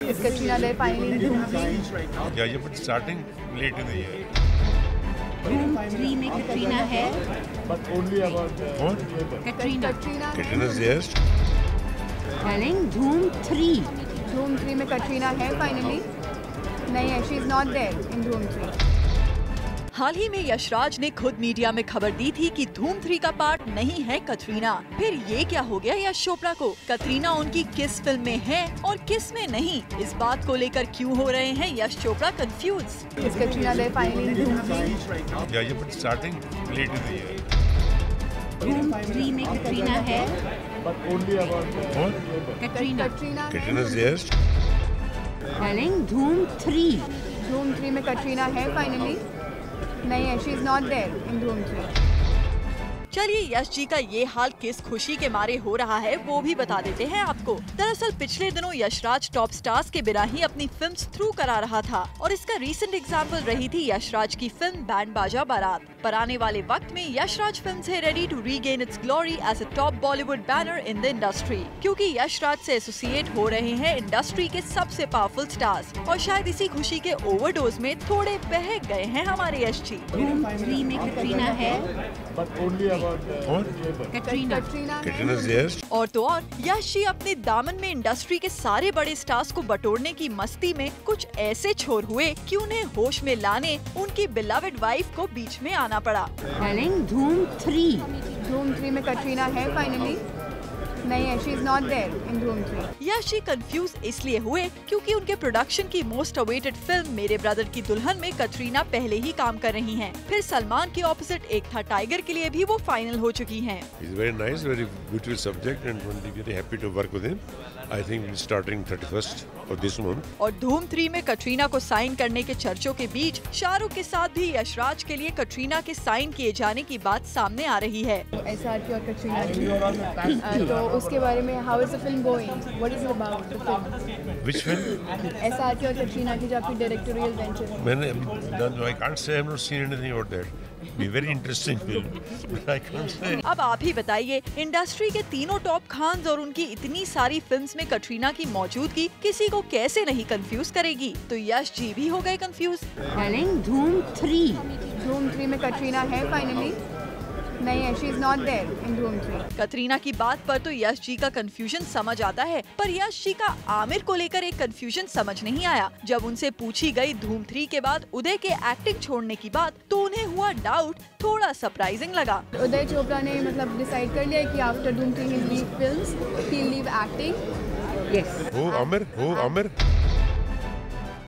Is Katrina there finally in Dhoom 3? Yeah, but starting late in the year. Dhoom 3 में कटरीना है। But only about Katrina. Katrina's there. Telling Dhoom 3। Dhoom 3 में कटरीना है finally? नहीं है, she is not there in Dhoom 3. हाल ही में यशराज ने खुद media में खबर दी थी कि धूम 3 का पार्ट नहीं है कटरीना। फिर ये क्या हो गया यश चोपड़ा को? कटरीना उनकी किस फिल्म में है और किस में नहीं? इस बात को लेकर क्यों हो रहे हैं Yash Chopra confuse? Is Katrina there finally in Dhoom 3? Yeah, but starting late in the year. Dhoom 3 में कटरीना है। but only about Katrina. Katrina's there. Telling Dhoom 3। Dhoom 3 में कटरीना है finally? नहीं है, she is not there in Dhoom 3. चलिए यश जी का ये हाल किस खुशी के मारे हो रहा है वो भी बता देते हैं आपको। दरअसल पिछले दिनों यशराज टॉप स्टार्स के बिना ही अपनी फिल्म्स थ्रू करा रहा था और इसका रीसेंट एग्जांपल रही थी यशराज की फिल्म बैंड बाजा बारात। पर आने वाले वक्त में यशराज फिल्म्स है ready to regain its glory as a top Bollywood banner in the industry, क्योंकि यशराज से एसोसिएट हो रहे हैं इंडस्ट्री के सबसे पावरफुल स्टार्स और शायद इसी खुशी के ओवरडोज में थोड़े बहक गए हैं हमारे यश जी। Dhoom 3 में कटरीना है। but only about Katrina. Katrina's there. और तो और यश जी अपने दामन में इंडस्ट्री के सारे बड़े स्टार्स को बटोरने की मस्ती में कुछ ऐसे छोर हुए कि उन्हें होश में लाने उनकी बिलवेड वाइफ को बीच में आना पड़ा। Telling Dhoom 3। Dhoom 3 में कटरीना है finally? नहीं है, she is not there in Dhoom 3. Yash ji confuse इसलिए हुए क्योंकि उनके प्रोडक्शन की most awaited film Mere brother Ki Dulhan में कटरीना पहले ही काम कर रही हैं। फिर सलमान के ऑपोजिट एक था टाइगर के लिए भी वो फाइनल हो चुकी हैं। He's very nice, very beautiful subject, and we'll be very happy to work with him. I think we're starting 31st of this month. और धूम 3 में कटरीना को साइन करने के चर्चों के बीच शाहरुख के साथ भी यशराज के लिए कटरीना के साइन किए जाने की बात सामने आ रही है। SRK और कटरीना तो उसके बारे में how is the film going? What is it about the film? Which film? SRK और कटरीना की जो आपकी डायरेक्टोरियल वेंचर है। मैंने I can't say I've not seen anything about that. Be very interesting film. But I can't say. अब आप ही बताइए, industry के तीनों टॉप खान्स और उनकी इतनी सारी फिल्म्स में कटरीना की मौजूदगी किसी को कैसे नहीं कंफ्यूज करेगी? तो यश जी भी हो गए कंफ्यूज। Telling Dhoom 3। Dhoom 3 में कटरीना है finally? नहीं है, she is not there in Dhoom 3. Katrina की बात पर तो यश जी का कंफ्यूजन समझ आता है, पर यश जी का आमिर को लेकर एक कंफ्यूजन समझ नहीं आया। जब उनसे पूछी गई धूम 3 के बाद उदय के एक्टिंग छोड़ने की बात, तो उन्हें हुआ डाउट, थोड़ा सरप्राइजिंग लगा। उदय चोपड़ा ने मतलब डिसाइड कर लिया कि after Dhoom 3 he'll leave films, he'll leave acting. Yes। Who Amir?